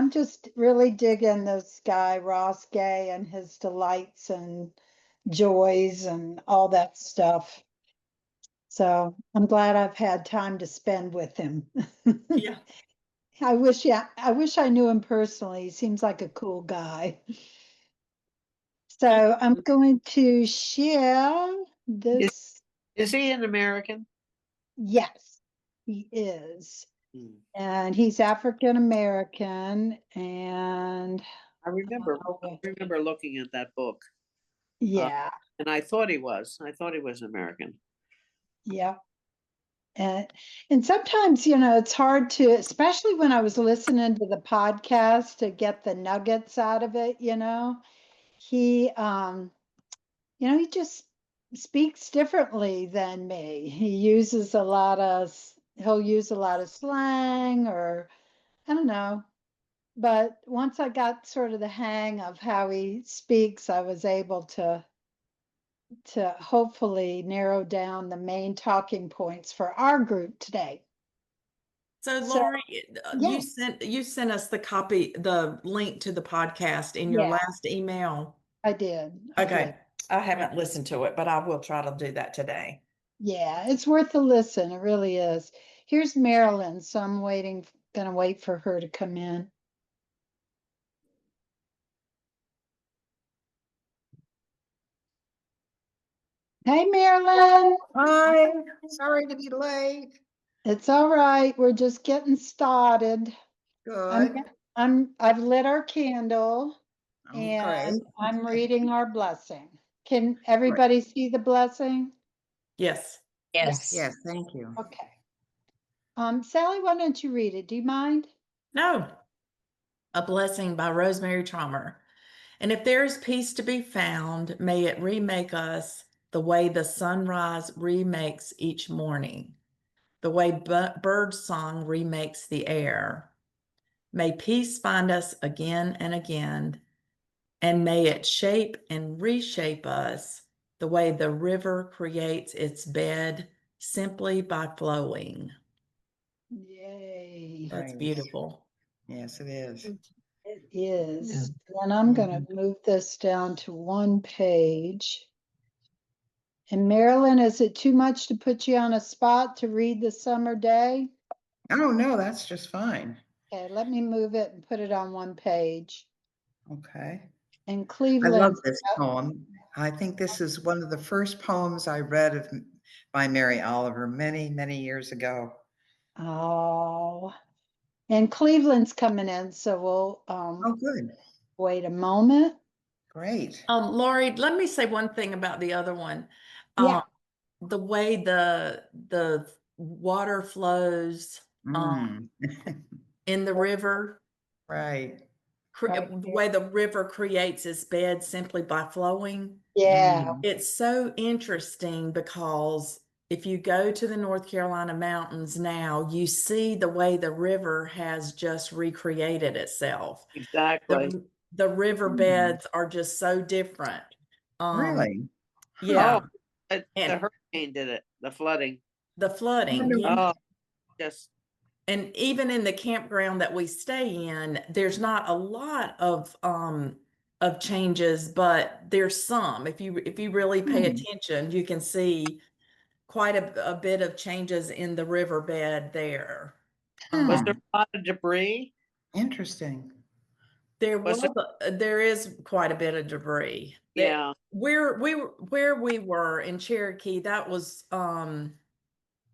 I'm just really digging this guy, Ross Gay, and his delights and joys and all that stuff. So I'm glad I've had time to spend with him. Yeah. I wish I knew him personally. He seems like a cool guy. So I'm going to share Is, this. is he an American? Yes, he is. Hmm. And he's African American. And I remember looking at that book. yeah, And I thought he was. I thought he was American. yeah. And sometimes, you know, it's hard to, especially when I was listening to the podcast to get the nuggets out of it, you know. He he just speaks differently than me. He'll use a lot of slang or I don't know. But once I got sort of the hang of how he speaks, I was able to hopefully narrow down the main talking points for our group today. So So, Lori, you yes, sent us the link to the podcast in your yeah, last email. I did. I did. Okay. I haven't listened to it, but I will try to do that today. Yeah, it's worth a listen. It really is. Here's Marilyn, so I'm gonna wait for her to come in. Hey, Marilyn. Hi, sorry to be late. It's all right. We're just getting started. Good. I've lit our candle Oh, great. and I'm reading our blessing. Can everybody see the blessing? Yes. Yes. Yes, thank you. Okay. Sally, why don't you read it? Do you mind? No. A Blessing by Rosemary Trommer. And if there is peace to be found, may it remake us the way the sunrise remakes each morning, the way bird song remakes the air. May peace find us again and again, and may it shape and reshape us the way the river creates its bed simply by flowing. Yay. That's Nice. beautiful. Yes, it is. It is. And I'm going to move this down to one page. And Marilyn, is it too much to put you on a spot to read the summer day? Oh, no, that's just fine. Okay, let me move it and put it on one page. Okay. And I Cleveland. love this poem. I think this is one of the first poems I read by Mary Oliver many, many years ago. Oh, and Cleveland's coming in, so we'll Oh, good. wait a moment. Great. Lori, let me say one thing about the other one. Yeah. The way the water flows Mm. in the river, Right. Right the here. way the river creates its bed simply by flowing. Yeah. Mm. It's so interesting because if you go to the North Carolina mountains now, you see the way the river has just recreated itself. Exactly. The riverbeds are just so different. Really? Yeah. Oh, the And hurricane did it. The flooding. the flooding, Wonder- yeah. Oh, just And even in the campground that we stay in, there's not a lot of changes, but there's some. If you really pay attention, you can see quite a bit of changes in the riverbed there. was Hmm. there a lot of debris? Interesting. Was There is quite a bit of debris. Yeah. Where we were in Cherokee, that was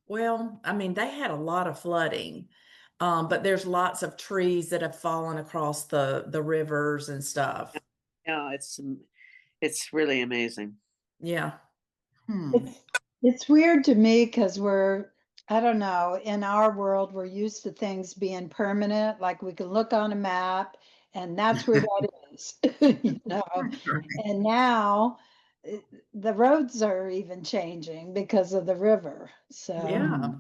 well, I mean, they had a lot of flooding. But there's lots of trees that have fallen across the rivers and stuff. Yeah, it's really amazing. Yeah. Hmm. It's weird to me because I don't know, in our world, we're used to things being permanent, like we can look on a map and that's where that is, you know. And now the roads are even changing because of the river. So, Yeah.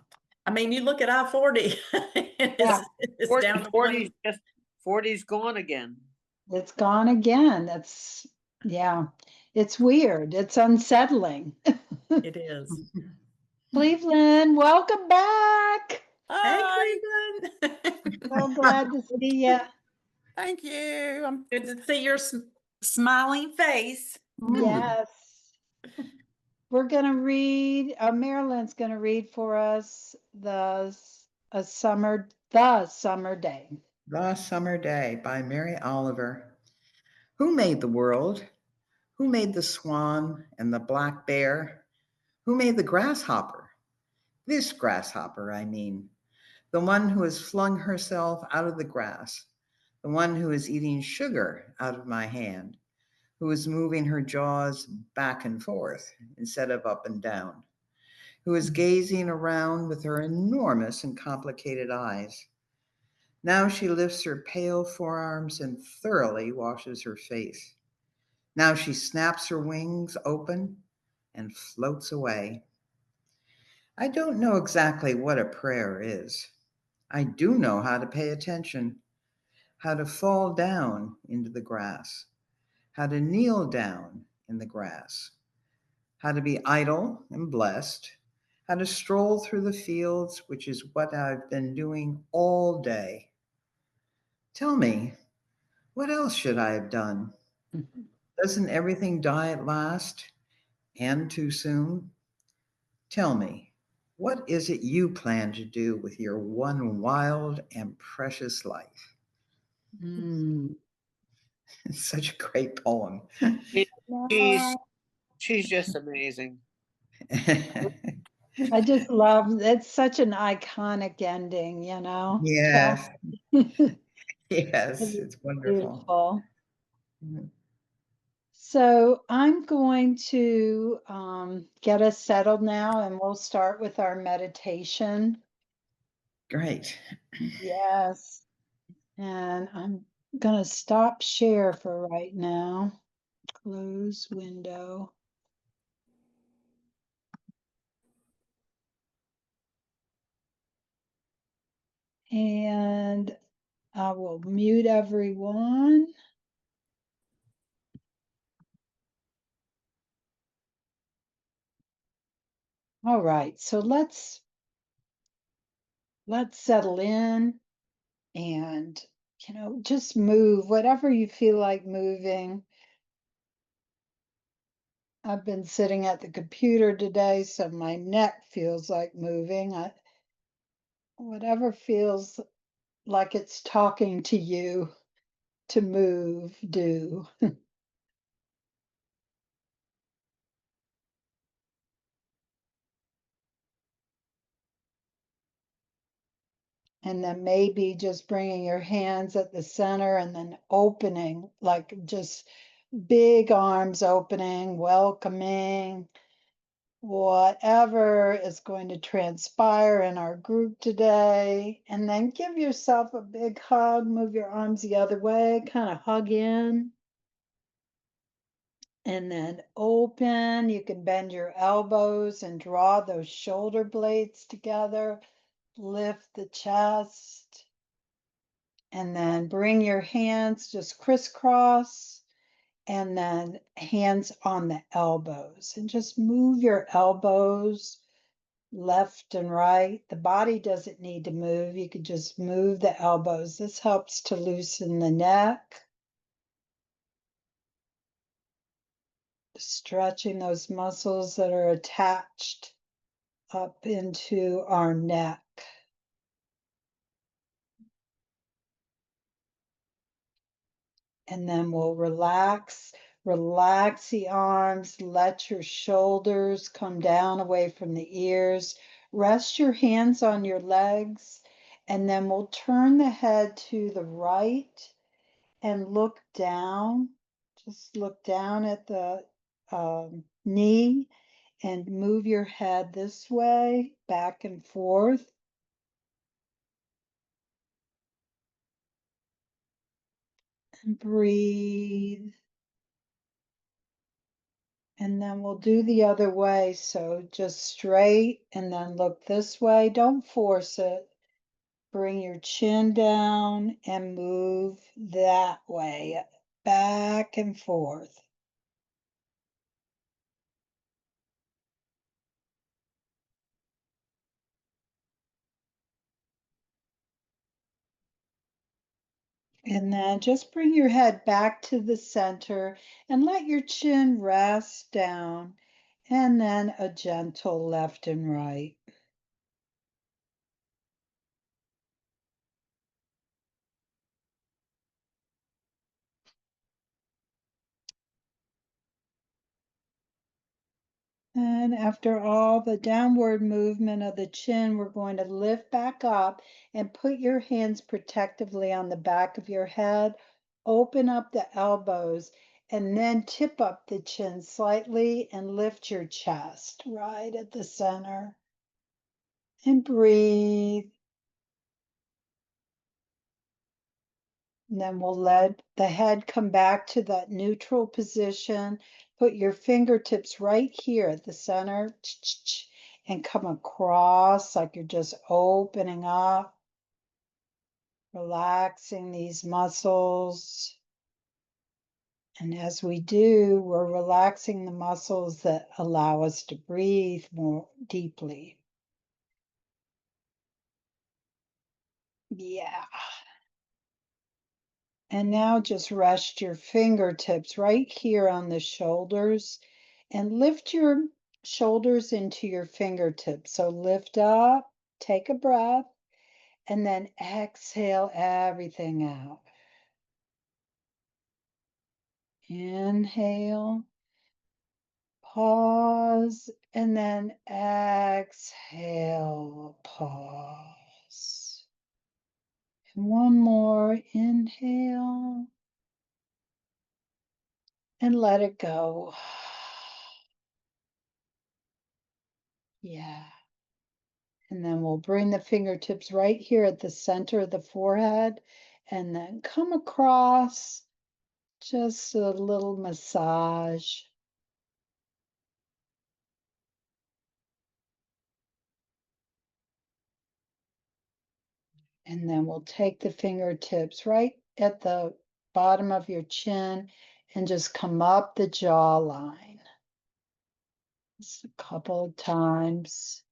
I mean, you look at I-40, yeah, it's down to 40's just 40's gone again. it's gone again. Yeah, it's weird. It's unsettling. it is. Cleveland, welcome back. Hey, Hi. Cleveland. So glad to see you. Thank you. I'm good to see your smiling face. Yes. We're going to read, Marilyn's going to read for us the summer day. The Summer Day by Mary Oliver. Who made the world? Who made the swan and the black bear? Who made the grasshopper? This grasshopper, I mean. The one who has flung herself out of the grass. The one who is eating sugar out of my hand. Who is moving her jaws back and forth instead of up and down. Who is gazing around with her enormous and complicated eyes. Now she lifts her pale forearms and thoroughly washes her face. Now she snaps her wings open and floats away. I don't know exactly what a prayer is. I do know how to pay attention, how to fall down into the grass, how to kneel down in the grass, how to be idle and blessed, how to stroll through the fields, which is what I've been doing all day. Tell me, what else should I have done? Doesn't everything die at last and too soon? Tell me, what is it you plan to do with your one wild and precious life? Mm. It's such a great poem. She- Yeah. She's just amazing. I just love it's such an iconic ending, you know. Yes, It yes, is it's wonderful. beautiful. Mhm. So I'm going to get us settled now, and we'll start with our meditation. Great. Yes. And I'm going to stop share for right now. Close window. And I will mute everyone. All right, so let's settle in and just move whatever you feel like moving. I've been sitting at the computer today, so my neck feels like moving. Whatever feels like it's talking to you to move, do. And then maybe just bringing your hands at the center and then opening, like just big arms opening, welcoming whatever is going to transpire in our group today. And then give yourself a big hug, move your arms the other way, kind of hug in. And then open. You can bend your elbows and draw those shoulder blades together. Lift the chest. And then bring your hands just crisscross. And then hands on the elbows. And just move your elbows left and right. The body doesn't need to move. You could just move the elbows. This helps to loosen the neck. Stretching those muscles that are attached up into our neck. And then we'll relax the arms, let your shoulders come down away from the ears. Rest your hands on your legs, and then we'll turn the head to the right and look down. Just look down at the knee and move your head this way, back and forth. And breathe. And then we'll do the other way. So just straight and then look this way. Don't force it. Bring your chin down and move that way, back and forth. And then just bring your head back to the center and let your chin rest down. And then a gentle left and right. And after all the downward movement of the chin, we're going to lift back up and put your hands protectively on the back of your head. Open up the elbows and then tip up the chin slightly and lift your chest right at the center. And breathe. And then we'll let the head come back to that neutral position. Put your fingertips right here at the center and come across like you're just opening up, relaxing these muscles. And as we do, we're relaxing the muscles that allow us to breathe more deeply. Yeah. And now just rest your fingertips right here on the shoulders and lift your shoulders into your fingertips. So lift up, take a breath, and then exhale everything out. Inhale, pause, and then exhale, pause. And one more, inhale, and let it go. Yeah. And then we'll bring the fingertips right here at the center of the forehead and then come across, just a little massage. And then we'll take the fingertips right at the bottom of your chin and just come up the jawline. Just a couple of times.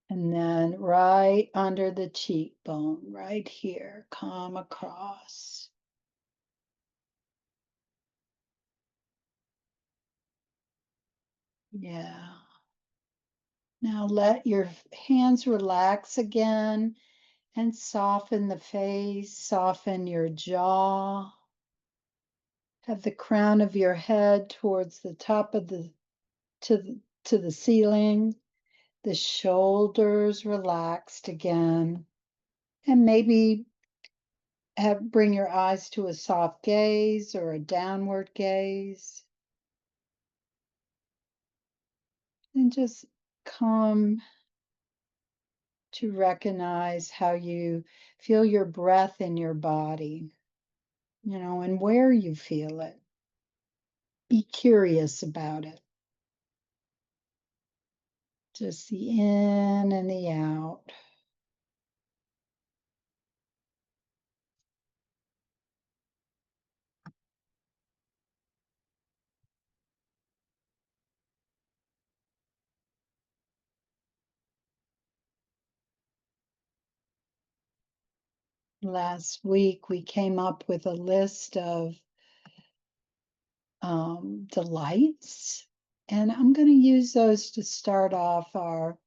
And then right under the cheekbone, right here, come across. Yeah. Now let your hands relax again and soften the face, soften your jaw. Have the crown of your head towards the top of to the ceiling. The shoulders relaxed again. And maybe bring your eyes to a soft gaze or a downward gaze. And just come to recognize how you feel your breath in your body, and where you feel it. Be curious about it. Just the in and the out. Last week, we came up with a list of delights, and I'm going to use those to start off our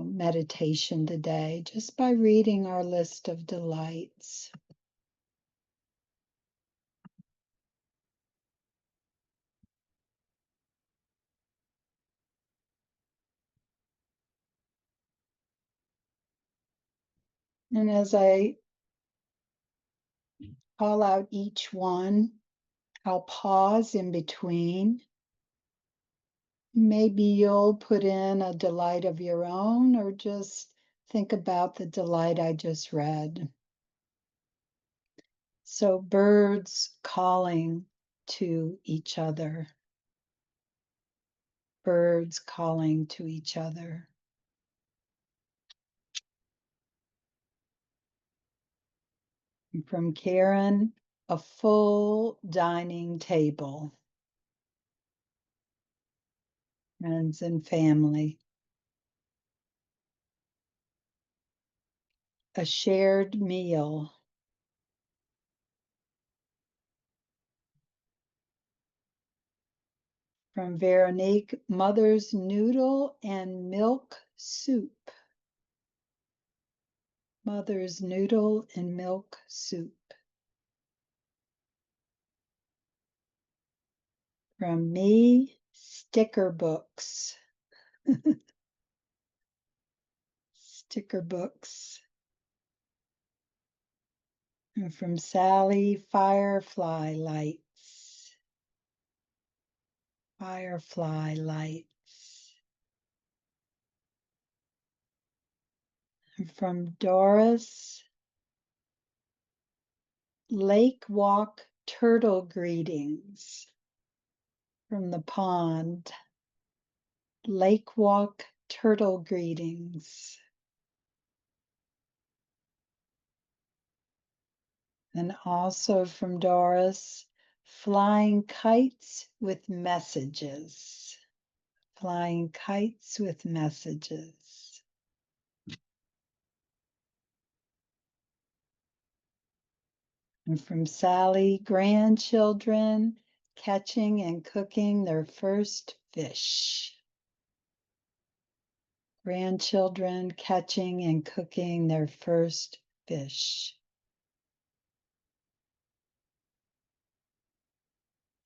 meditation today, just by reading our list of delights. And as I call out each one, I'll pause in between. Maybe you'll put in a delight of your own, or just think about the delight I just read. So, birds calling to each other. Birds calling to each other. And from Karen, a full dining table. Friends and family. a shared meal. From Veronique, mother's noodle and milk soup. Mother's noodle and milk soup. From me, sticker books. Sticker books. And from Sally, firefly lights. Firefly lights. And from Doris, lake walk turtle greetings. From the pond, lake walk turtle greetings. And also from Doris, flying kites with messages. Flying kites with messages. And from Sally, grandchildren catching and cooking their first fish. Grandchildren catching and cooking their first fish.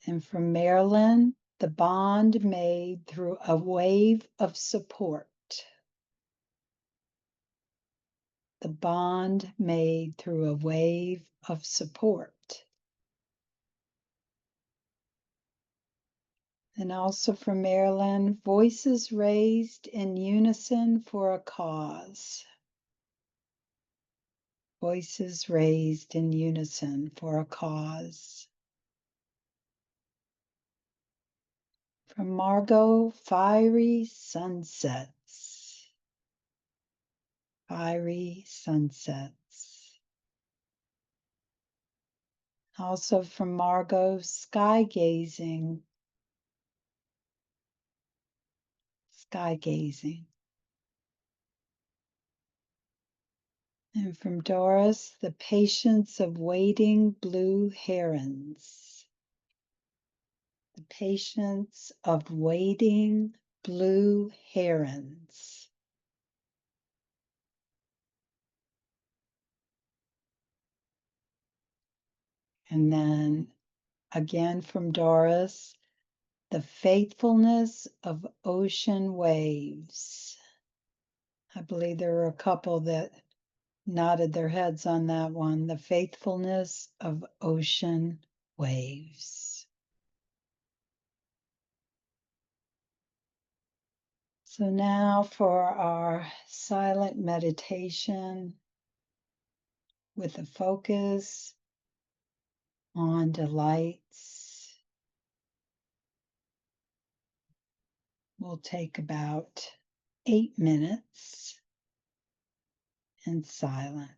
And from Marilyn, the bond made through a wave of support. The bond made through a wave of support. And also from Marilyn, voices raised in unison for a cause. Voices raised in unison for a cause. From Margot, fiery sunsets. Fiery sunsets. Also from Margot, sky gazing. Sky gazing. And from Doris, the patience of waiting blue herons. The patience of waiting blue herons. And then again from Doris, the faithfulness of ocean waves. I believe there were a couple that nodded their heads on that one. The faithfulness of ocean waves. So now for our silent meditation with a focus on delights. We'll take about 8 minutes in silence.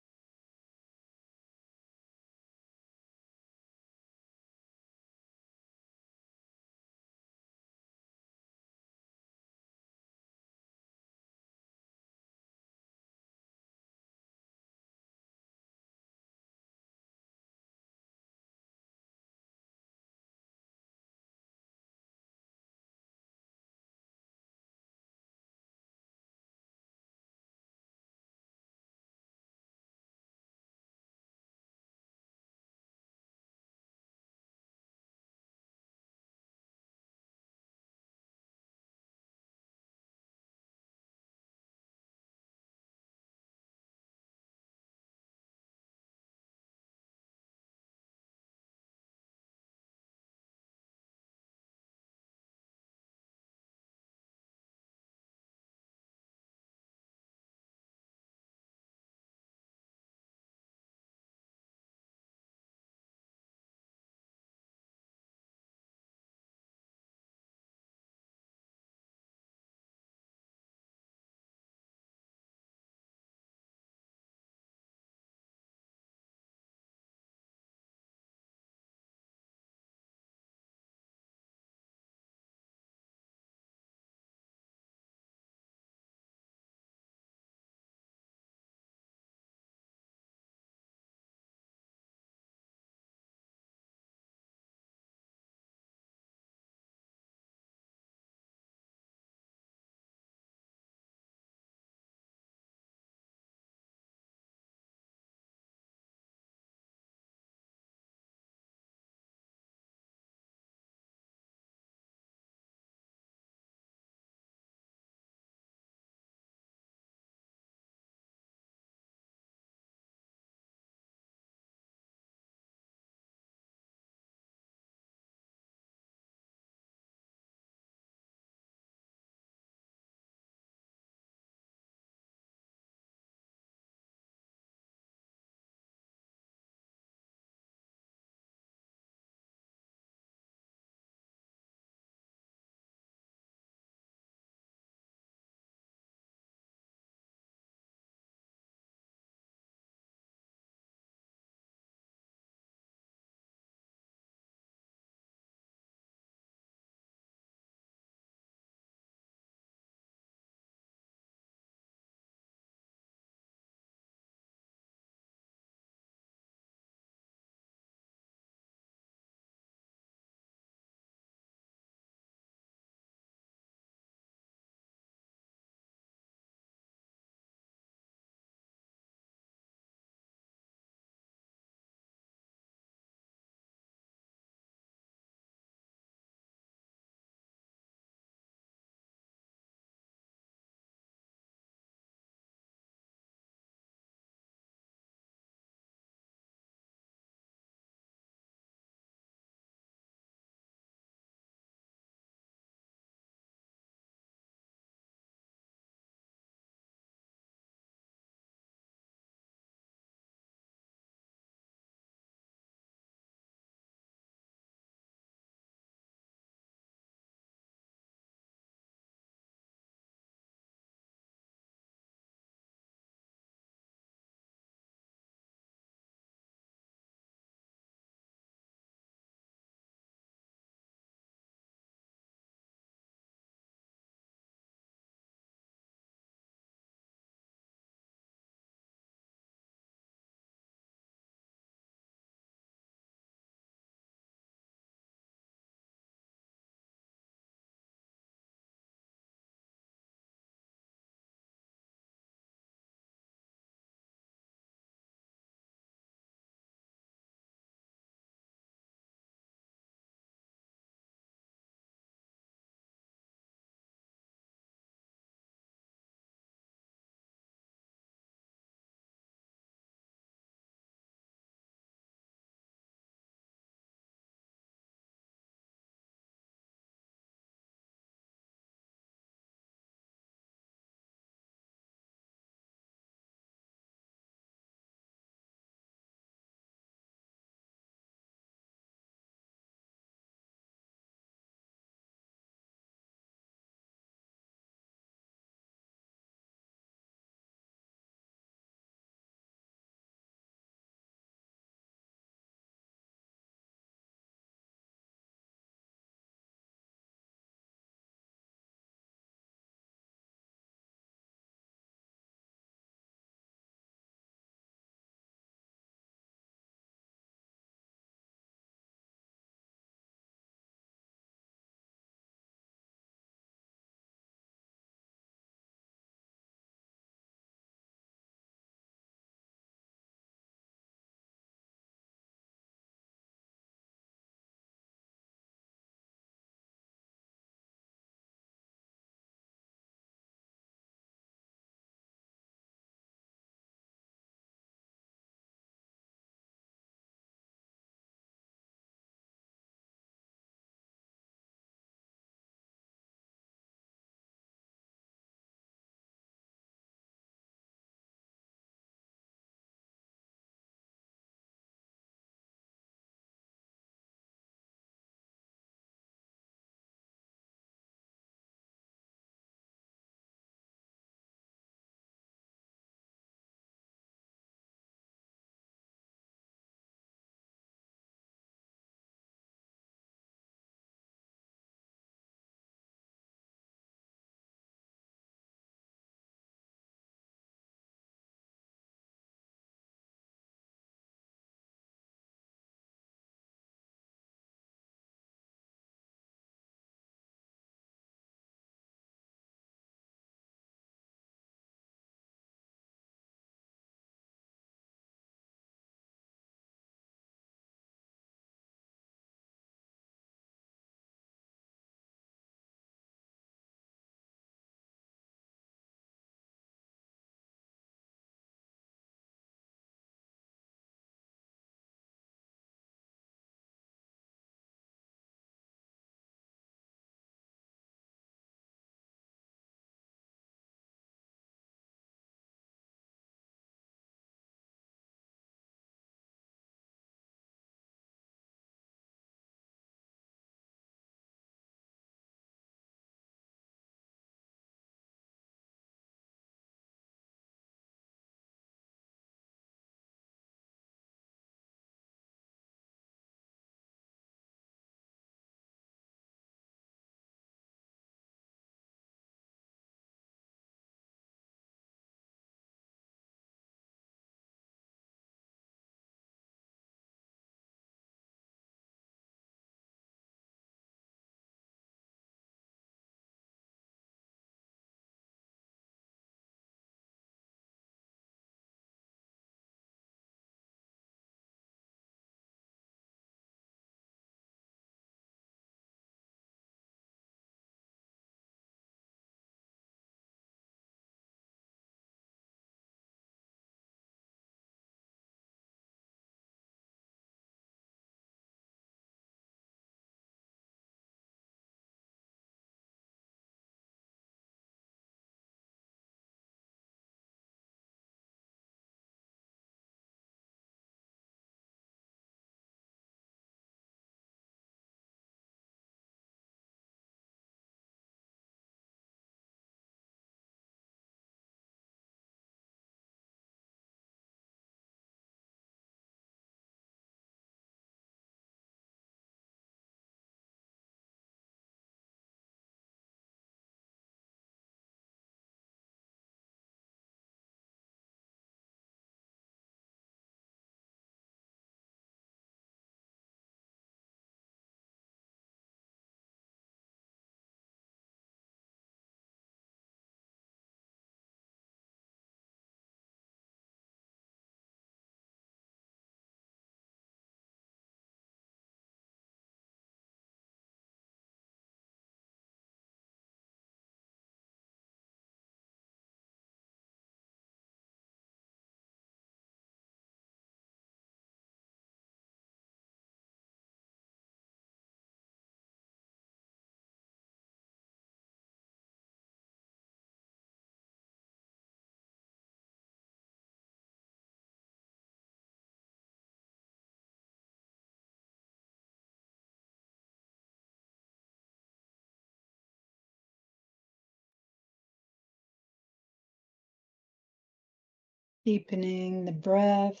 Deepening the breath.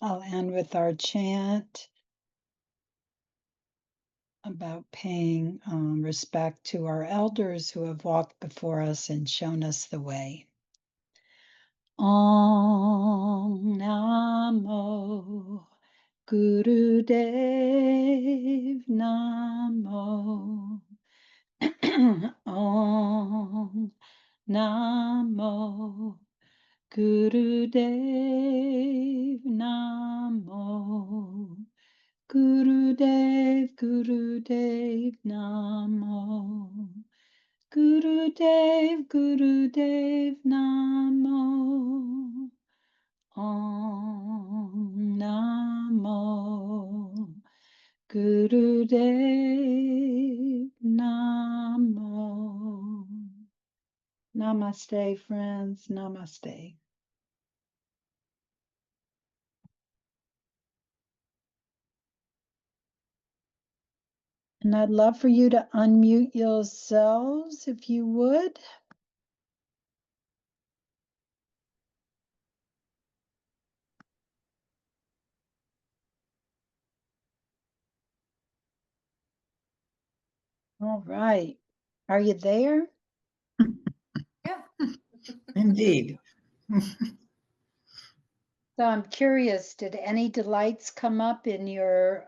I'll end with our chant about paying respect to our elders who have walked before us and shown us the way. Om Namo Guru Dev Namo Om Namo Guru Dev Namo Guru Dev Namo Guru Dev Namo Om Namo Guru Dev Namo. Namaste, friends. Namaste. And I'd love for you to unmute yourselves if you would. All right. Are you there? Yeah. Indeed. So I'm curious, did any delights come up in your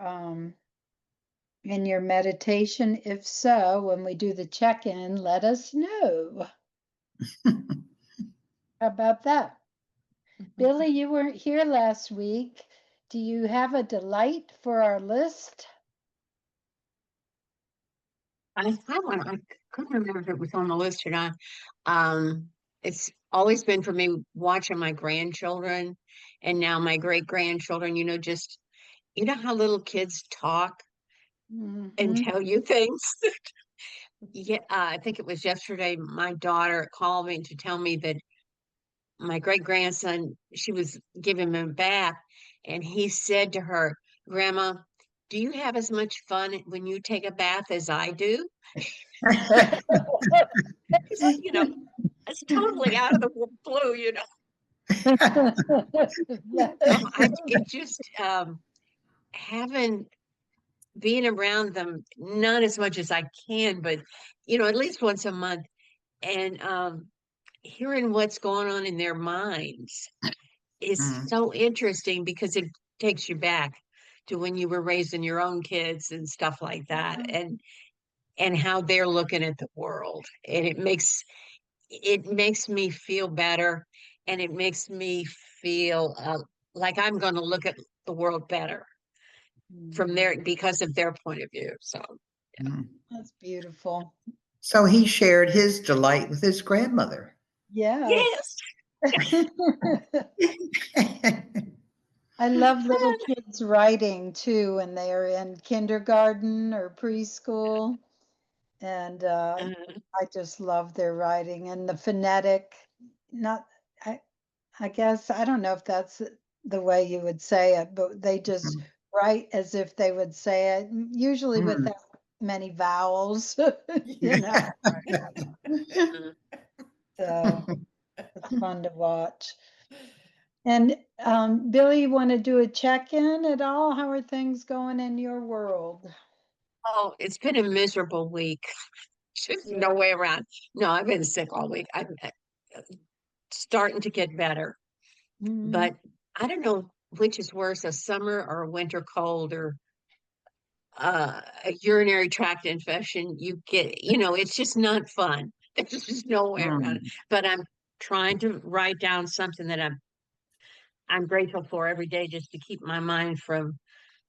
meditation? If so, when we do the check-in, let us know. How about that? Billy, you weren't here last week. Do you have a delight for our list? I had one. I couldn't remember if it was on the list or not. It's always been for me watching my grandchildren and now my great grandchildren, just, how little kids talk and Mhm. tell you things. Yeah, I think it was yesterday, my daughter called me to tell me that my great grandson, she was giving him a bath, and he said to her, Grandma, do you have as much fun when you take a bath as I do? It's totally out of the blue, Yeah. It just having being around them, not as much as I can, but at least once a month, and hearing what's going on in their minds is Mm, so interesting because it takes you back to when you were raising your own kids and stuff like that, and how they're looking at the world, and it makes me feel better, and it makes me feel like I'm going to look at the world better from their because of their point of view. So mm. That's beautiful. So he shared his delight with his grandmother. Yes. yes. I love little kids writing too when they are in kindergarten or preschool. And I just love their writing and the phonetic. Not, I, I guess, I don't know if that's the way you would say it, but they just write as if they would say it, usually Mm. without many vowels, you know. Mhm. So it's fun to watch. And Billy, you want to do a check-in at all? How are things going in your world? Oh, it's been a miserable week. Just no way around. No, I've been sick all week. I'm starting to get better, Mhm. but I don't know which is worse, a summer or a winter cold or a urinary tract infection. It's just not fun. There's just no way around it. Mm. But I'm trying to write down something that I'm grateful for every day just to keep my mind from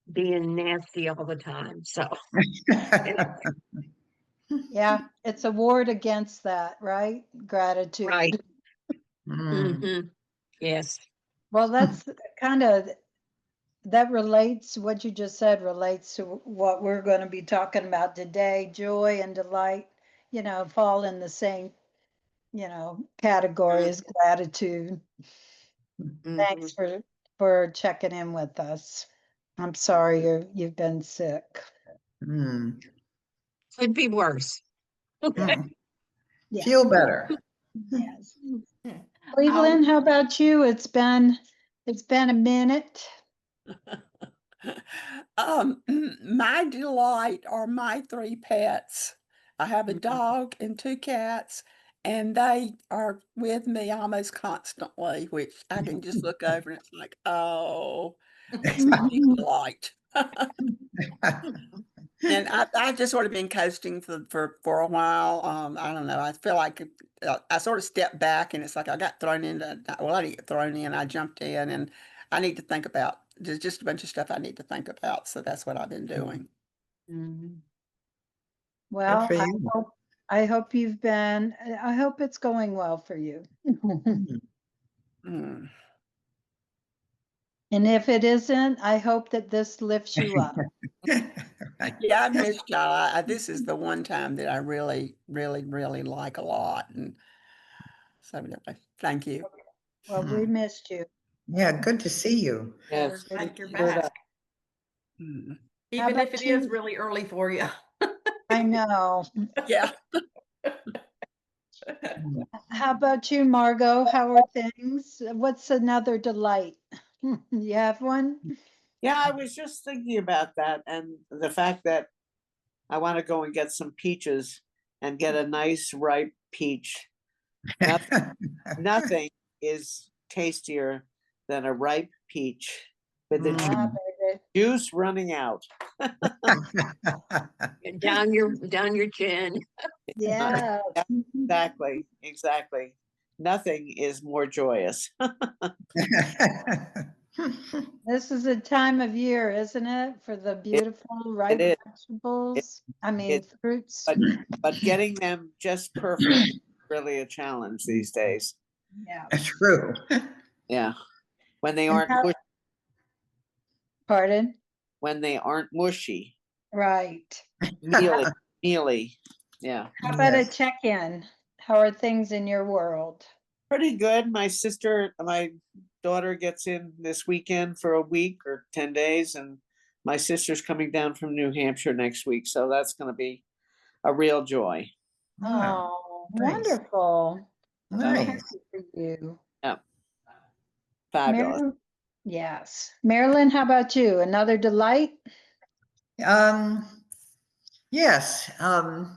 being nasty all the time. So, Yeah, it's a ward against that, right? right. Gratitude. Mm. Hmm. Yes. Well, that's kind of that relates, what you just said relates to what we're going to be talking about today. Joy and delight, fall in the same, category as gratitude. Mm-hmm. Thanks for checking in with us. I'm sorry you've been sick. Mm. Could be worse. Mm. Yeah. Feel better. Yes. Um, Cleveland, how about you? It's been a minute. My delight are my three pets. I have a dog and two cats, and they are with me almost constantly, which I can just look over and it's like, oh, it's my delight. And I've just sort of been coasting for a while. I don't know. I feel like I sort of stepped back, and it's like I got thrown into. Well, I didn't get thrown in. I jumped in, and I need to think about. There's just a bunch of stuff I need to think about. So that's what I've been doing. Mhm. Well, for you. I hope I hope it's going well for you. Mm. Mm. And if it isn't, I hope that this lifts you up. Right. Yeah, I've missed y'all. This is the one time that I really, really, really like a lot, and so anyway, thank you. Well, we missed you. Yeah, good to see you. Well, we're Yes. glad you're Heard back, that. Mm. even if about it is you? really early for you. I know. Yeah. Mm. How about you, Margot? How are things? What's another delight? You have one? Yeah, I was just thinking about that and the fact that I want to go and get some peaches and get a nice ripe peach. Nothing is tastier than a ripe peach with the Yeah, Mm. baby. juice running out. Down your chin. Yeah. Exactly, exactly. Nothing is more joyous. This is a time of year, isn't it? For the beautiful ripe is. vegetables. I mean, It, fruits. but getting them just perfect is really a challenge these days. Yeah. True. Yeah, when they And aren't how, pardon? when they aren't mushy, Right. mealy, mealy. Yeah, How about a Yes. check-in? How are things in your world? pretty good. My daughter gets in this weekend for a week or 10 days, and my sister's coming down from New Hampshire next week, so that's going to be a real joy. Wow. Oh, Nice. wonderful. I'm So, Nice. happy for you. yeah, fabulous. Marilyn, yes. Marilyn, how about you? Another delight? Um, yes, a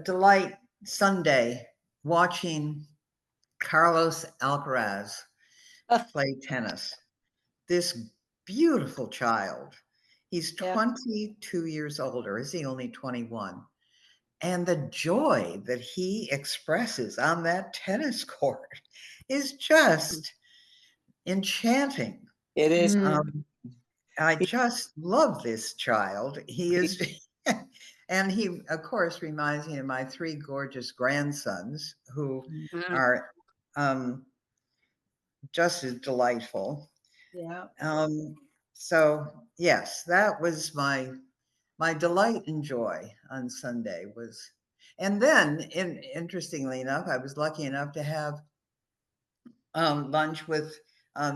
delight Sunday watching Carlos Alcaraz play tennis. This beautiful child. He's Yeah. 22 years old, or is he only 21? And the joy that he expresses on that tennis court is just enchanting. It is. Mm, I just love this child. He is, and he, of course, reminds me of my three gorgeous grandsons who Mhm. are just as delightful. yeah. Um, so yes, that was my delight and joy on Sunday was, and then interestingly enough, I was lucky enough to have lunch with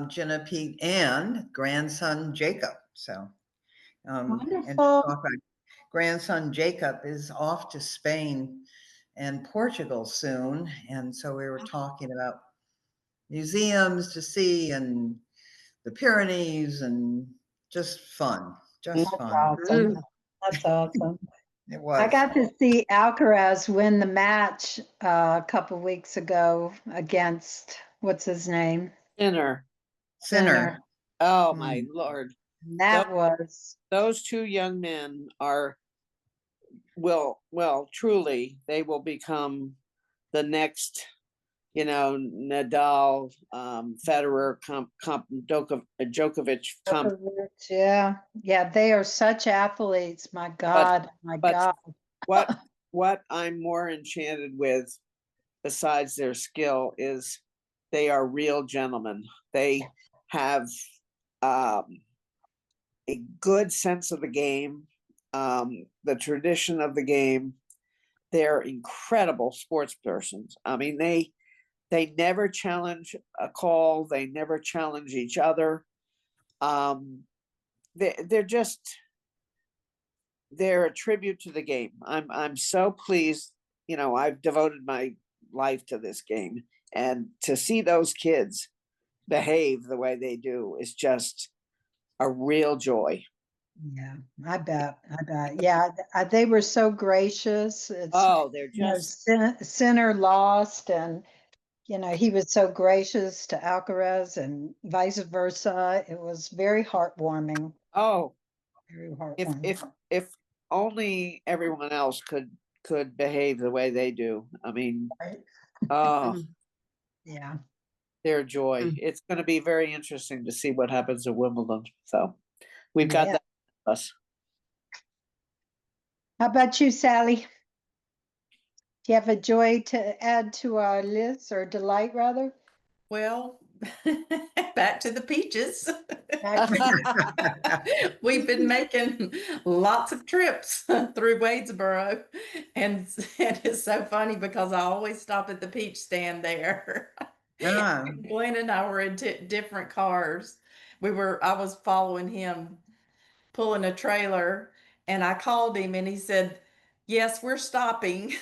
Jenna Pete and grandson Jacob. So and to Wonderful. talk about grandson Jacob is off to Spain and Portugal soon, and so we were talking about museums to see and the Pyrenees and That's just fun. awesome. Mm. That's awesome. It I was got to see Alcaraz win the match a couple weeks ago against what's his name? dinner. Sinner. Sinner. Oh my Mm. Lord. Those, That was those two young men are well, truly, they will become the next, Nadal, Federer, Djokovic. yeah. Yeah, they are such athletes. My But God. My but God. what what I'm more enchanted with, besides their skill, is they are real gentlemen. They have a good sense of the game, the tradition of the game. They're incredible sports persons. I mean, they never challenge a call. They never challenge each other. They're just they're a tribute to the game. I'm so pleased. You know, I've devoted my life to this game, and to see those kids behave the way they do is just a real joy. Yeah, I bet. I bet. Yeah, they were so gracious. It's, Oh, they're just Sinner lost, and he was so gracious to Alcaraz and vice versa. It was very heartwarming. oh, Very if heartwarming. if if only everyone else could behave the way they do. I mean, Right? oh, Yeah. their joy. Mm. It's going to be very interesting to see what happens at Wimbledon. So we've got Yeah. that with us. How about you, Sally? Do you have a joy to add to our list, or delight rather? Well, back to the peaches. Back We've been making lots of trips through Wadesboro, and it's so funny because I always stop at the peach stand there. Ah, Glenn and I were in different cars. I was following him pulling a trailer, and I called him and he said, "Yes, we're stopping."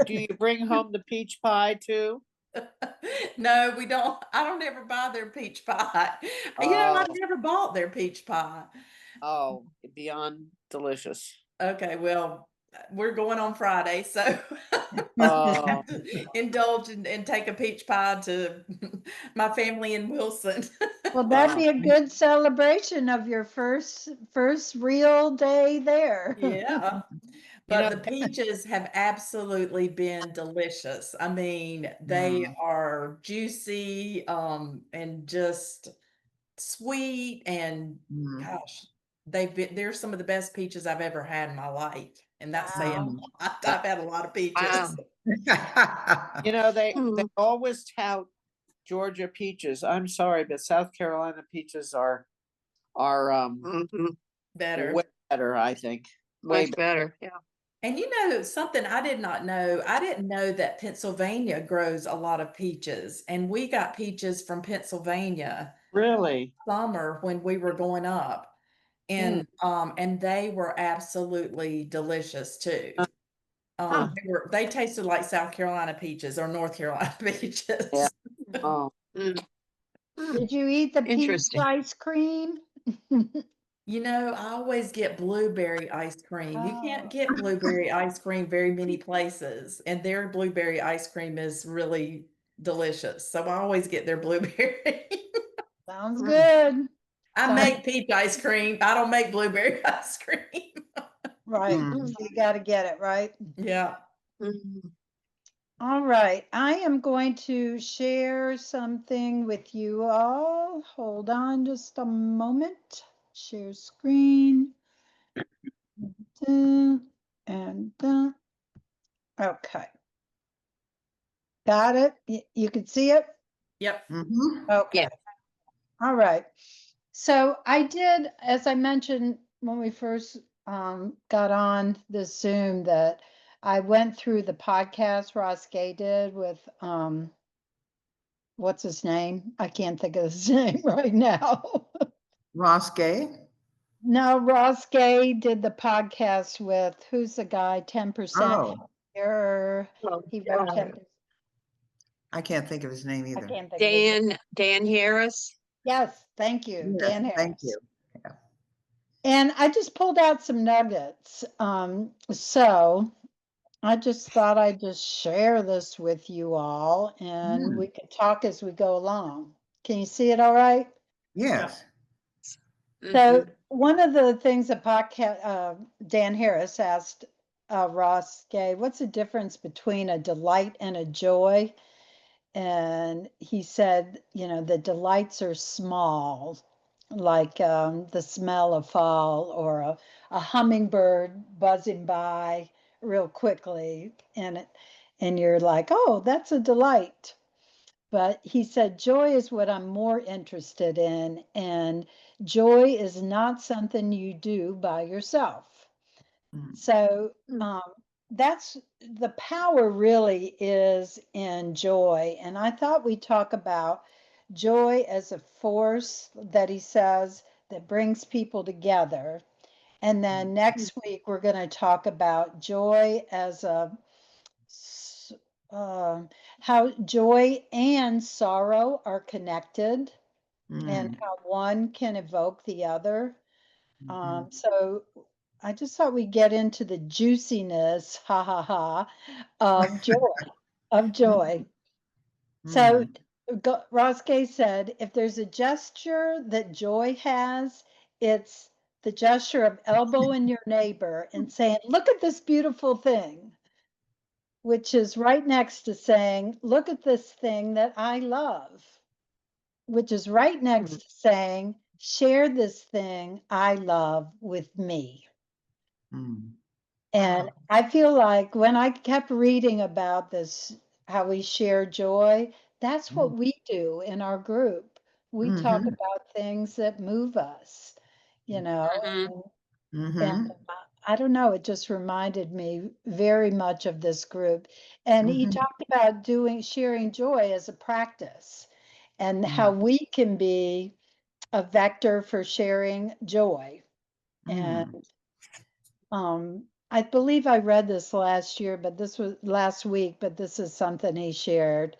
Do you bring home the peach pie too? No, we don't. I don't ever buy their peach pie. Oh, I've never bought their peach pie. oh, beyond delicious. Okay, well, we're going on Friday, so Oh, indulge and take a peach pie to my family in Wilson. Well, that'd oh, be a good celebration of your first real day there. Yeah. You know, But the peaches have absolutely been delicious. I mean, they mm, are juicy, and just sweet, and mm, gosh, they're some of the best peaches I've ever had in my life. And that's saying Wow. mm. a lot. I've had a lot of peaches. you know they Mm. always tout Georgia peaches. I'm sorry, but South Carolina peaches are Mhm. Better. way better. I think way Much better. better. Yeah. And something I did not know, I didn't know that Pennsylvania grows a lot of peaches. And we got peaches from Pennsylvania Really. summer when we were going up. Mm. And they were absolutely delicious too. Huh. They tasted like South Carolina peaches or North Carolina Yeah. peaches. Oh, Mm. Mm. Did you eat the peach Interesting. ice cream? I always get blueberry ice cream. You can't Oh, get blueberry ice cream very many places, and their blueberry ice cream is really delicious. So I always get their blueberry. sounds Mm. good. I Sounds make peach ice cream. I don't make blueberry ice cream. right. Mm. So you got to get it right. Yeah. Mm. All right. I am going to share something with you all. Hold on just a moment. Share screen. Dun, and dun. Okay. Got it? You can see it? Yep. Mhm. Okay. Yeah. All right. So I did, as I mentioned when we first got on this Zoom, that I went through the podcast Ross Gay did with what's his name? I can't think of his name right now. Ross Gay? No, Ross Gay did the podcast with who's the guy? 10% Oh, error. Oh, He wrote 10%. I can't think of his name I either. can't think of his name. Dan Harris. Yes, thank you, Yes, Dan thank Harris. you. And I just pulled out some nuggets. So I just thought I'd just share this with you all, and Mm, we could talk as we go along. Can you see it all right? yes. So Mhm. one of the things that podcast Dan Harris asked Ross Gay, what's the difference between a delight and a joy? And he said, the delights are small, like the smell of fall, or a hummingbird buzzing by real quickly, and you're like, oh, that's a delight. But he said, joy is what I'm more interested in, and joy is not something you do by yourself. Mm, So Mm. that's the power really is in joy. And I thought we'd talk about joy as a force that he says that brings people together. And then next week, we're going to talk about joy as s- how joy and sorrow are connected and Mm, how one can evoke the other. mhm, So I just thought we'd get into the juiciness, ha ha ha, of joy, of joy. So mm, Ross Gay said, if there's a gesture that joy has, it's the gesture of elbowing your neighbor and saying, look at this beautiful thing, which is right next to saying, look at this thing that I love, which is right next to saying, share this thing I love with me. mm, And I feel like when I kept reading about this, how we share joy, that's what mm, we do in our group. We talk mhm, about things that move us, you know, Mhm. and mhm, I don't know, it just reminded me very much of this group. And he mhm, talked about sharing joy as a practice and how mm, we can be a vector for sharing joy. And mm, I believe I read this last year, but this was last week, but this is something he shared.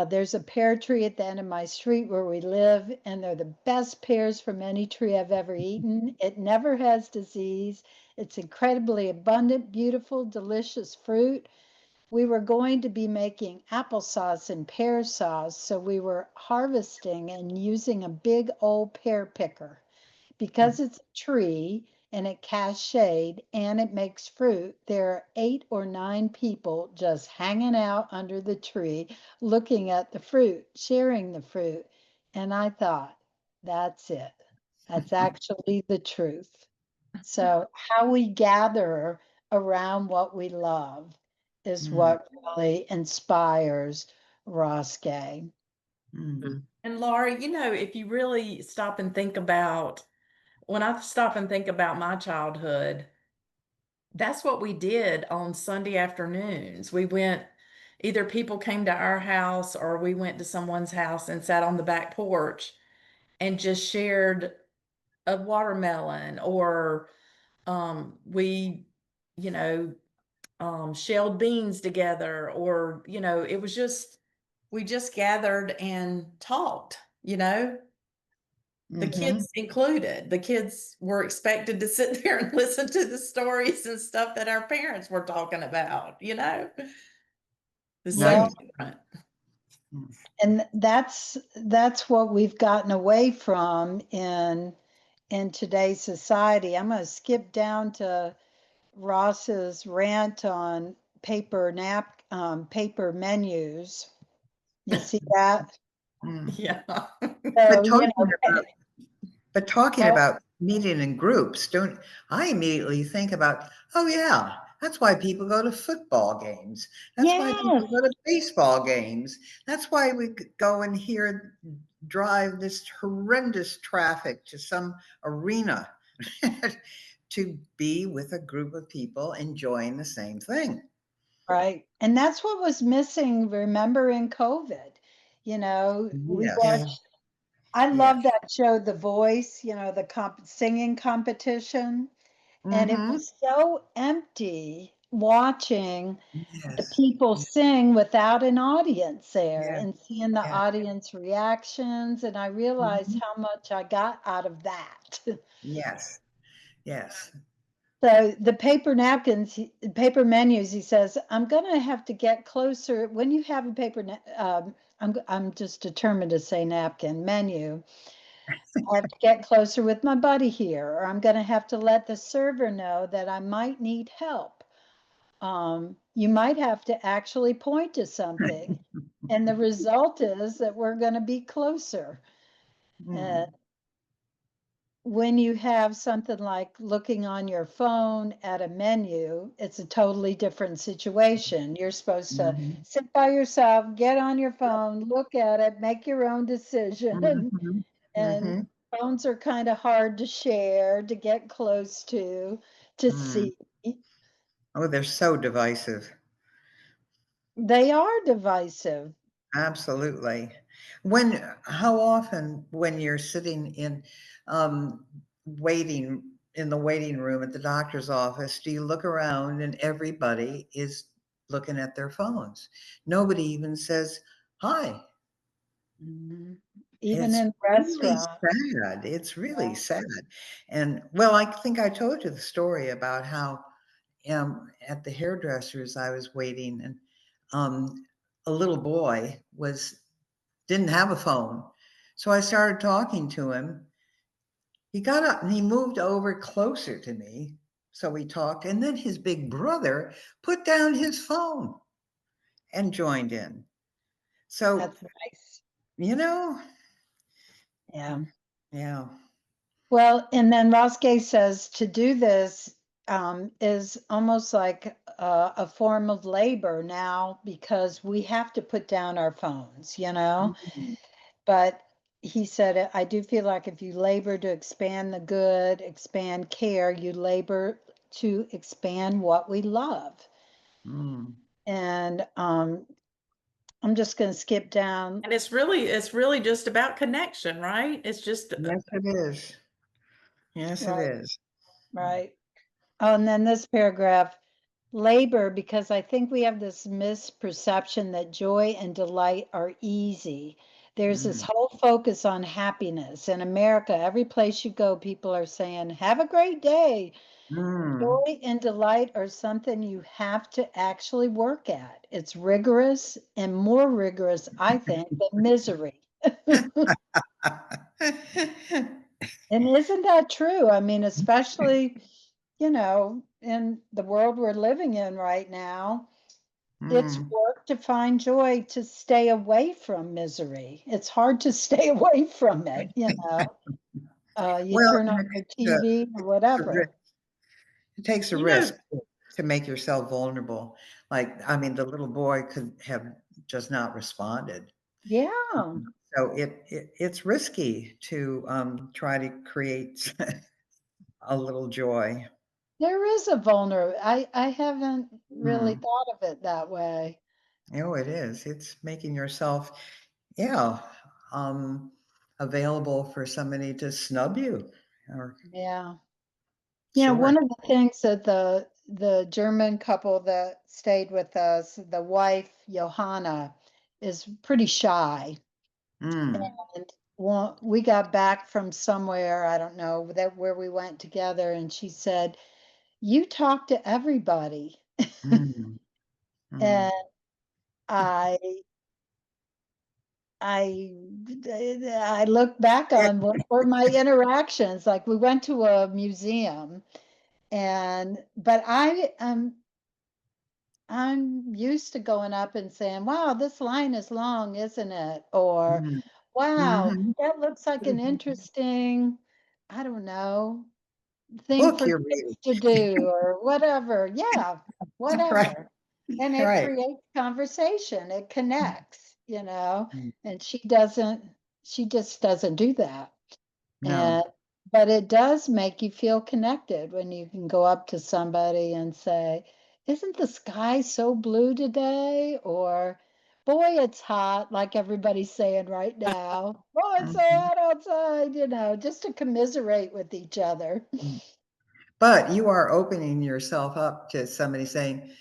There's a pear tree at the end of my street where we live, and they're the best pears from any tree I've ever eaten. It never has disease. It's incredibly abundant, beautiful, delicious fruit. We were going to be making applesauce and pear sauce, so we were harvesting and using a big old pear picker. Because it's a tree and it casts shade and it makes fruit, there are 8 or 9 people just hanging out under the tree, looking at the fruit, sharing the fruit. And I thought, that's it. That's actually the truth. So, how we gather around what we love is mm, what really inspires Ross Gay. mm, And Laurie, if you really stop and think about, when I stop and think about my childhood, that's what we did on Sunday afternoons. We went, either people came to our house or we went to someone's house and sat on the back porch and just shared a watermelon, or we, you know, shelled beans together, or, it was just, we just gathered and talked, the mhm. kids included. The kids were expected to sit there and listen to the stories and stuff that our parents were talking about. It's so Well, Right. different. Mm, and that's what we've gotten away from in today's society. I'm going to skip down to Ross's rant on paper menus. You see that? mm. Yeah. But So, talking about But talking well, about meeting in groups, don't I immediately think about, oh yeah, that's why people go to football games. That's why yes, people go to baseball games. That's why we go and drive this horrendous traffic to some arena to be with a group of people enjoying the same thing. right. And that's what was missing, remember, in COVID. We Yes. watched, I Yes. love that show, The Voice, the singing competition. And it Mm-hmm. was so empty watching the Yes. people sing without an audience there Yeah. and seeing the Yeah. audience reactions. And I realized Mhm. how much I got out of that. Yes. Yes. So the paper napkins, paper menus, he says, I'm going to have to get closer. When you have a I'm just determined to say napkin menu. I have to get closer with my buddy here, or I'm going to have to let the server know that I might need help. You might have to actually point to something. And the result is that we're going to be closer. Uh, Mm. when you have something like looking on your phone at a menu, it's a totally different situation. You're supposed to Mhm. sit by yourself, get on your phone, look at it, make your own decision. Mhm. And Mhm. phones are kind of hard to share, to get close to Mm. see. Oh, they're so divisive. They are divisive. Absolutely. How often when you're sitting waiting in the waiting room at the doctor's office, do you look around and everybody is looking at their phones? Nobody even says hi. Mhm. Even It's in really restaurants. sad. It's really Yeah. sad. And well, I think I told you the story about how at the hairdressers I was waiting, and um, a little boy didn't have a phone. So I started talking to him. He got up and he moved over closer to me. So we talked, and then his big brother put down his phone and joined in. So, That's nice. you know, Yeah. yeah. Well, and then Roske says to do this is almost like a form of labor now because we have to put down our phones, you know? Mhm. But he said, I do feel like if you labor to expand the good, expand care, you labor to expand what we love. Mm. And I'm just going to skip down. And it's really just about connection, right? It's just Yes, it is. Yes, it Right, is. right. Oh, and then this paragraph, labor, because I think we have this misperception that joy and delight are easy. There's this Mm. whole focus on happiness. In America, every place you go, people are saying, have a great day. Mm. Joy and delight are something you have to actually work at. It's rigorous and more rigorous, I think, than misery. And isn't that true? I mean, especially, in the world we're living in right now, it's Mm. work to find joy to stay away from misery. It's hard to stay away from it, you know. You Well, turn on and your a, TV or a risk. whatever. It takes a you risk know, to make yourself vulnerable. Like, I mean, the little boy could have just not responded. Yeah, So it's risky to try to create a little joy. there is a vulnerable. I haven't really Mm. thought of it that way. Oh, it is. It's making yourself, yeah, um, available for somebody to snub you. Or Yeah. sure. One of the things that the German couple that stayed with us, the wife Johanna, is pretty shy. Mm. And we got back from somewhere, I don't know, that where we went together, and she said, "You talk to everybody." Mm. Mm. And I I I look back Yeah. on what were my interactions. Like we went to a museum, but I'm used to going up and saying, "Wow, this line is long, isn't it?" Or, Mm. "Wow, Mhm. that looks like an Mhm. interesting, I don't know, thing Book for you're reading. kids to do," or whatever. Yeah, Right. whatever. And it Right. creates conversation. It connects, Mm. and she just doesn't do that. No. And but it does make you feel connected when you can go up to somebody and say, "Isn't the sky so blue today?" Or, "Boy, it's hot," like everybody's saying right now. "Oh, it's so Mhm. hot outside," just to commiserate with each other. Mm. But you are opening yourself up to somebody saying,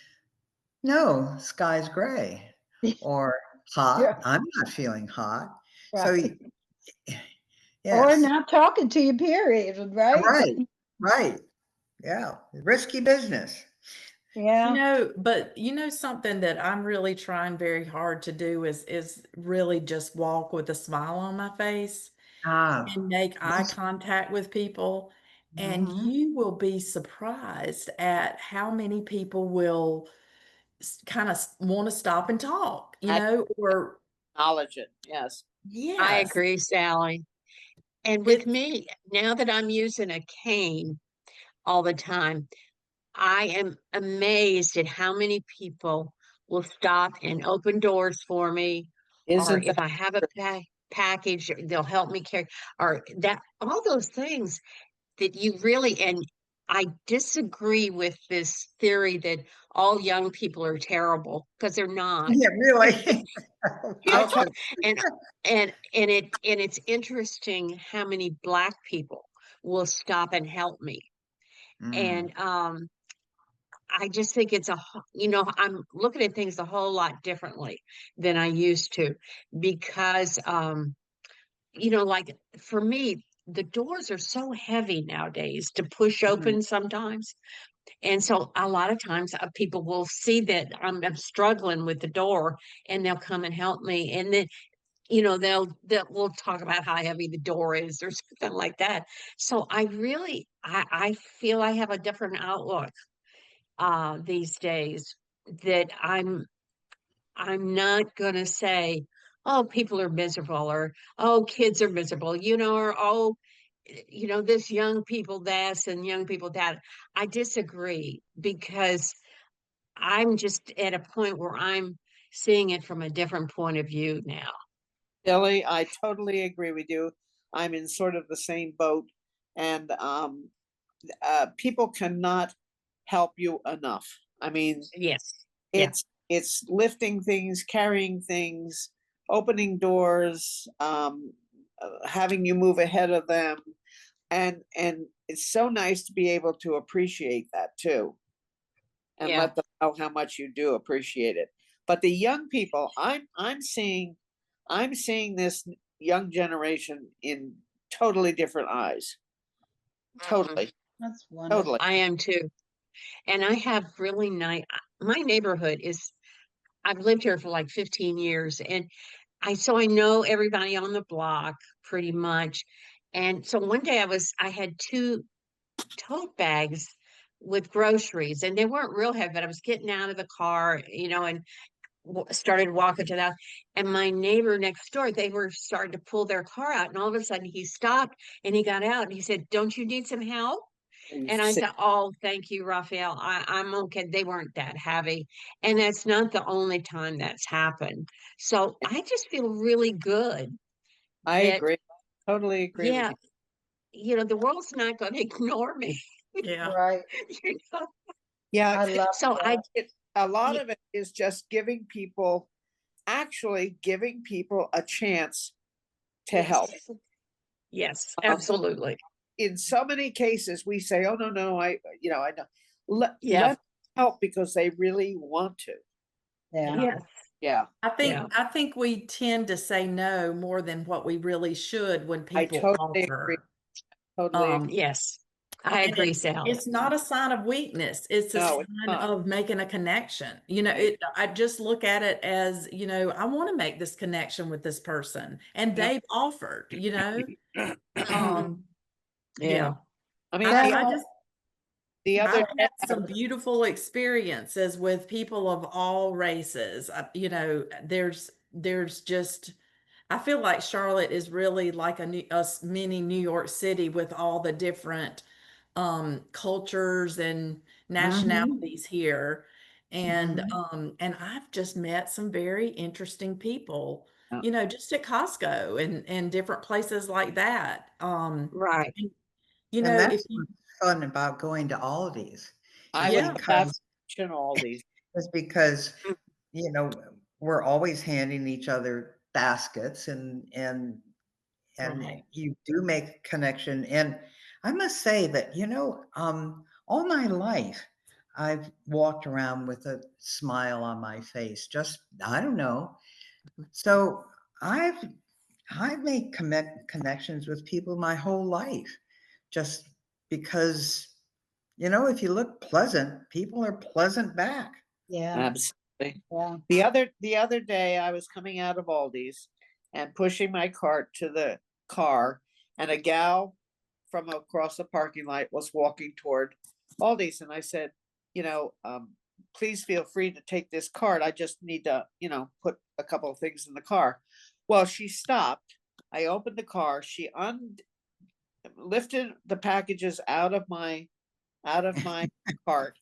"No, sky's gray," or "Hot, Yeah, I'm not feeling hot." So, right. Or yes. not talking to you, period, right? Right. Right. Yeah. Risky business. Yeah. but something that I'm really trying very hard to do is really just walk with a smile on my face Ah, and make eye yes. contact with people. And Mhm. you will be surprised at how many people will kind of want to stop and talk, I or acknowledge it. Yes. I yes, agree, Sally. And with it's me, now that I'm using a cane all the time, I am amazed at how many people will stop and open doors for me, or Isn't if that I have a package, they'll help me carry, or that all those things that you really, and I disagree with this theory that all young people are terrible, because they're not. Yeah, really. You I know, told and it's interesting how many Black people will stop and help me. Mm, And I just think it's you know, I'm looking at things a whole lot differently than I used to, because you know, like for me, the doors are so heavy nowadays to push Mhm. open sometimes. And so a lot of times people will see that I'm struggling with the door, and they'll come and help me. And then, you know, we'll talk about how heavy the door is or something like that. So I feel I have a different outlook these days, that I'm not gonna say, oh, people are miserable, or oh, kids are miserable, you know, or oh, you know, this young people this and young people that. I disagree, because I'm just at a point where I'm seeing it from a different point of view now. Billy, I totally agree with you. I'm in sort of the same boat, and people cannot help you enough. I mean, Yes. Yeah. it's lifting things, carrying things, opening doors, having you move ahead of them, and it's so nice to be able to appreciate that too, and Yeah. let them know how much you do appreciate it. But the young people, I'm seeing this young generation in totally different eyes. Mhm. Totally, That's totally. wonderful. I am too. And I have really nice, my neighborhood is, I've lived here for like 15 years, and so I know everybody on the block pretty much. And so one day I had two tote bags with groceries, and they weren't real heavy, but I was getting out of the car, you know, and started walking to that. And my neighbor next door, they were starting to pull their car out, and all of a sudden he stopped and he got out and he said, "Don't you need some help?" You And I see, said, "Oh, thank you, Raphael. I'm okay." They weren't that heavy. And that's not the only time that's happened. So I just feel really good I that, agree. Totally agree with yeah, you. you know, the world's not going to ignore me. Yeah. Right. You know? Yeah, I love So that. a lot y- of it is just actually giving people a chance to help. yes, yes, Um, absolutely. in so many cases, we say, "Oh no, no, I know." Yeah, Let help because they really want to. You Yeah. know, yes, yeah. yeah. I think we tend to say no more than what we really should when I people totally agree. offer. Totally agree. Um, Yes, I and agree, Sally. it's not a sign of weakness. It's a No, it's sign not. of making a connection. You know, Right. I just look at it as, you know, I want to make this connection with this person and Yep. they've offered, you know. Mhm. Um, Yeah. yeah. I mean, That I all, just the other I've day, had some beautiful experiences with people of all races. You know, there's just I feel like Charlotte is really like a mini New York City with all the different cultures and mhm, nationalities here. mhm. And I've just met some very interesting people, uh, you know, just at Costco and different places like that. Right. And, you And know, if that's you what's fun about going to Aldi's I is was yeah, about to because mention all these. is because, Mm. you know, we're always handing each other baskets and Right. you do make a connection. And I must say that, all my life, I've walked around with a smile on my face. Just, I don't know. So I've I've made connections with people my whole life, just because, if you look pleasant, people are pleasant back. yeah, Absolutely. yeah. The other day, I was coming out of Aldi's and pushing my cart to the car, and a gal from across the parking lot was walking toward Aldi's, and I said, you know, please feel free to take this cart. I just need to, put a couple of things in the car. Well, she stopped. I opened the car. She lifted the packages out of my cart,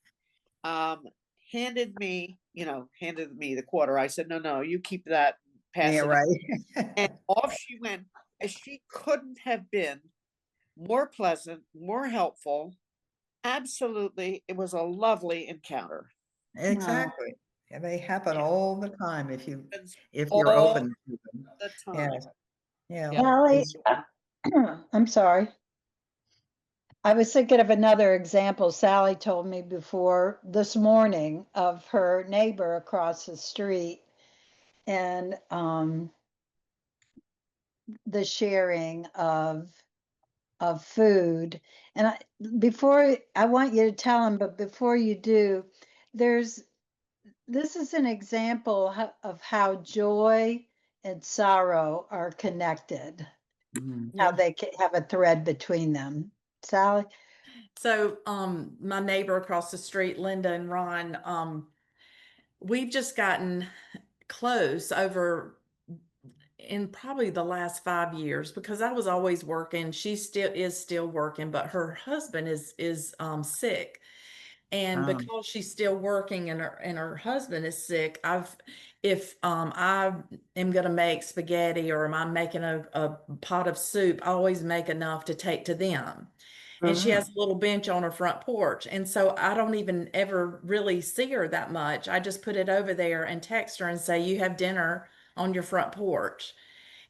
um, handed me the quarter. I said, no, no, you keep that, Yeah, pass it on. right. And off she went. And she couldn't have been more pleasant, more helpful. absolutely, it was a lovely encounter. Exactly. And they happen all the time Happens if you're all open to them. the time. Yes. Yeah. Yeah. Allie, It's- I'm sorry. I was thinking of another example. Sally told me before this morning of her neighbor across the street and the sharing of food. And before I want you to tell him, but before you do, there's this is an example of how joy and sorrow are connected, Mm. how Yeah. they have a thread between them. Sally? So, my neighbor across the street, Linda and Ron, we've just gotten close over in probably the last 5 years because I was always working. She still working, but her husband is sick. And Um, because she's still working and her husband is sick, if I am gonna make spaghetti or am I making a pot of soup, I always make enough to take to them. And she has a little bench on her front porch. And so I don't even ever really see her that much. I just put it over there and text her and say, you have dinner on your front porch.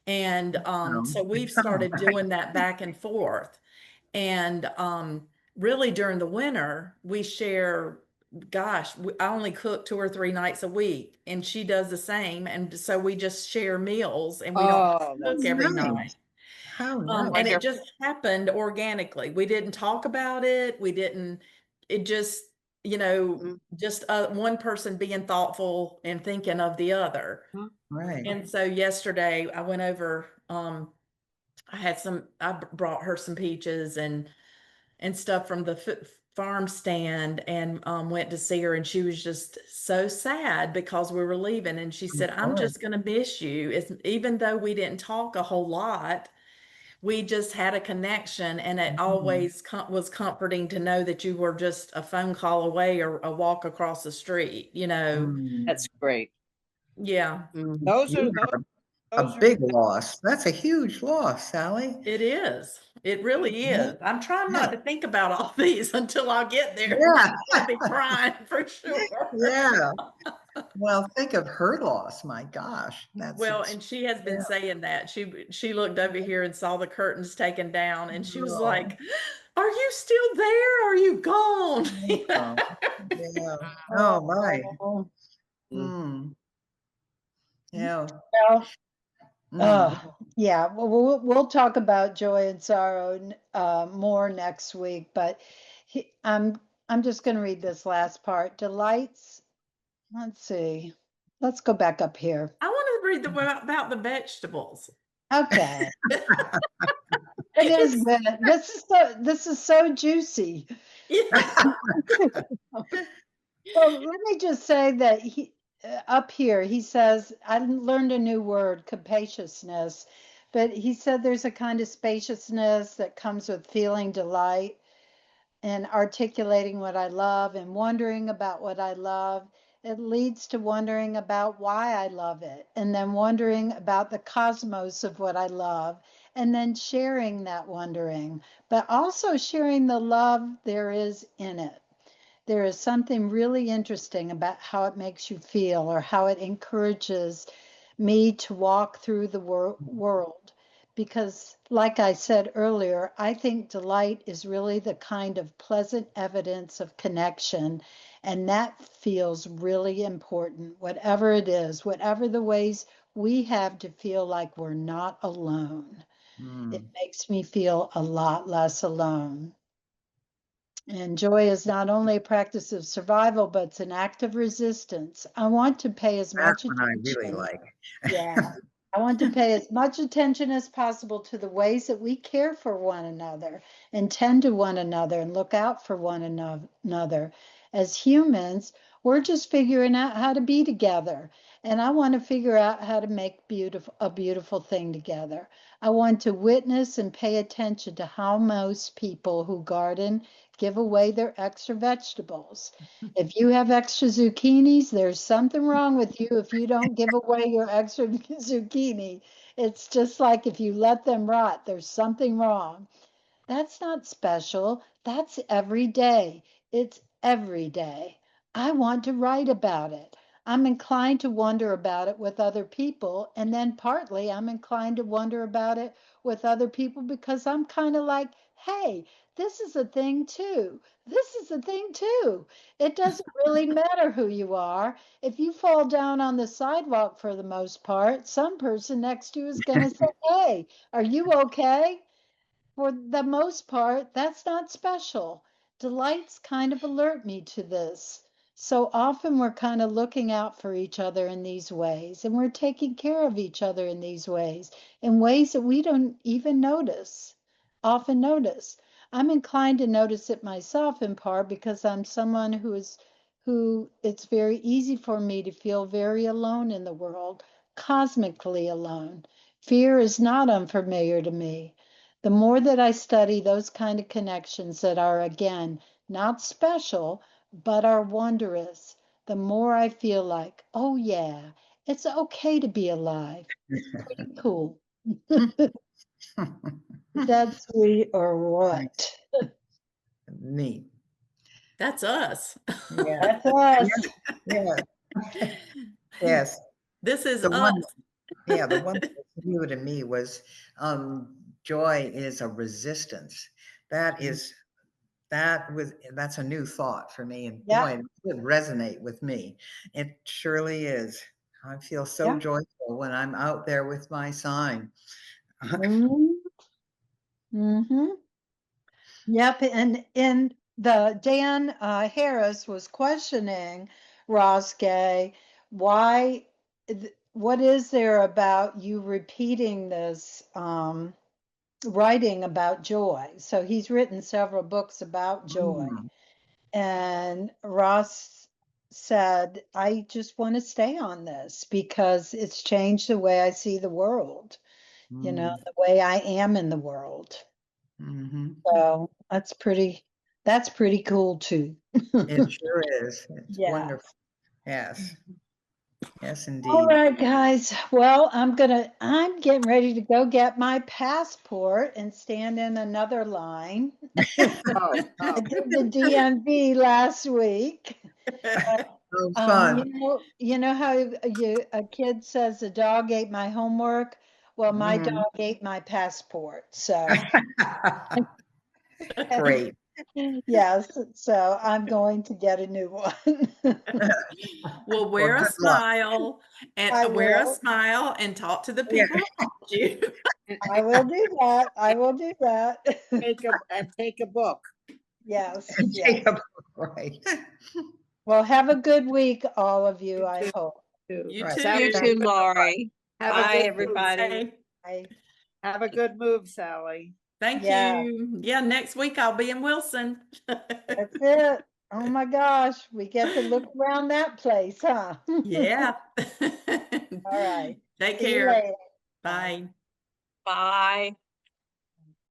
And so we've started doing that back and forth. And really during the winter, we share, gosh, I only cook 2 or 3 nights a week, and she does the same. And so we just share meals and we don't Oh, cook that's every nice. night. How nice. And it wonderful. just happened organically. We didn't talk about it. It just, Mhm. just one person being thoughtful and thinking of the other. Right. And so yesterday I went over, I brought her some peaches and stuff from the farm stand and went to see her, and she was just so sad because we were leaving, and she said, Of I'm course. just going to miss you. Even though we didn't talk a whole lot, we just had a connection, and it Mhm. always was comforting to know that you were just a phone call away or a walk across the street. Mm. That's great. Yeah, Those are You those have a those are big loss. That's a huge loss, Sally. it is. It really Yeah. is. I'm trying Yeah. not to think about all these until I get there. Yeah. I'll be crying for sure. Yeah. Well, think of her loss. My gosh. That's Well, and she has been yeah. saying that. She looked over here and saw the curtains taken down, and she was Oh, like, "Are you still there? Are you gone?" oh, yeah. Oh my. Oh, Mm. Hmm. Yeah. well, Mm. yeah, well, we'll talk about joy and sorrow more next week, but I'm just going to read this last part. Delights. Let's see. Let's go back up here. I want to read about the vegetables. Okay, it is It's good. This is so juicy. yeah. Well, let me just say that up here he says I learned a new word, capaciousness, but he said there's a kind of spaciousness that comes with feeling delight and articulating what I love and wondering about what I love. It leads to wondering about why I love it, and then wondering about the cosmos of what I love, and then sharing that wondering, but also sharing the love there is in it. There is something really interesting about how it makes you feel or how it encourages me to walk through the world. Because, like I said earlier, I think delight is really the kind of pleasant evidence of connection. And that feels really important, whatever it is, whatever the ways we have to feel like we're not alone. It Mm. makes me feel a lot less alone. And joy is not only a practice of survival, but it's an act of resistance. I want to pay as That's much what I really attention. like. Yeah. I want to pay as much attention as possible to the ways that we care for one another and tend to one another and look out for one another. As humans, we're just figuring out how to be together. And I want to figure out how to make a beautiful thing together. I want to witness and pay attention to how most people who garden give away their extra vegetables. If you have extra zucchinis, there's something wrong with you if you don't give away your extra zucchini. It's just like if you let them rot, there's something wrong. That's not special. That's every day. It's every day. I want to write about it. I'm inclined to wonder about it with other people. And then partly I'm inclined to wonder about it with other people because I'm kind of like, hey, this is a thing too. This is a thing too. It doesn't really matter who you are. If you fall down on the sidewalk for the most part, some person next to you is going to say, hey, are you okay? For the most part, that's not special. Delights kind of alert me to this. So often we're kind of looking out for each other in these ways, and we're taking care of each other in ways that we don't even often notice. I'm inclined to notice it myself in part because I'm someone who it's very easy for me to feel very alone in the world, cosmically alone. Fear is not unfamiliar to me. The more that I study those kind of connections that are, again, not special, but are wondrous, the more I feel like, oh, yeah, it's okay to be alive. Pretty cool. Is that sweet or what? Neat. That's us. Yeah. That's us. Yeah. Yes. This is The us. one, yeah, the one that was new to me was joy is a resistance. That's a new thought for me. And Yeah. boy, it would resonate with me. It surely is. I feel so Yeah. joyful when I'm out there with my sign. Mm-hmm. Yep, and the Dan Harris was questioning Ross Gay, why, what is there about you repeating this writing about joy? So he's written several books about joy, Mm, and Ross said, I just want to stay on this because it's changed the way I see the world, mm, the way I am in the world. mhm. So that's pretty cool too. It sure is. It's Yeah. wonderful. Yes. Yes, All indeed. right, guys. Well, I'm getting ready to go get my passport and stand in another line. Oh, I did the DMV last week. Oh, fun. You know how a kid says the dog ate my homework? Well, my Mhm. dog ate my passport. So, Great. yes, so I'm going to get a new one. Well, Well, wear a good luck. smile I will. and talk to the Yeah. people around you. I will do that. I will do that. take a book. Yes, yes. Jacob, right. Well, have a good week, all of you, I hope. You Right. You too. too, Lori. Have a Bye, good everybody. I, have a good move, Sally. Thank yeah, you. Yeah, next week I'll be in Wilson. that's it. Oh my gosh, we get to look around that place, huh? Yeah. All right. Take See you care. later. Bye. Bye. Bye.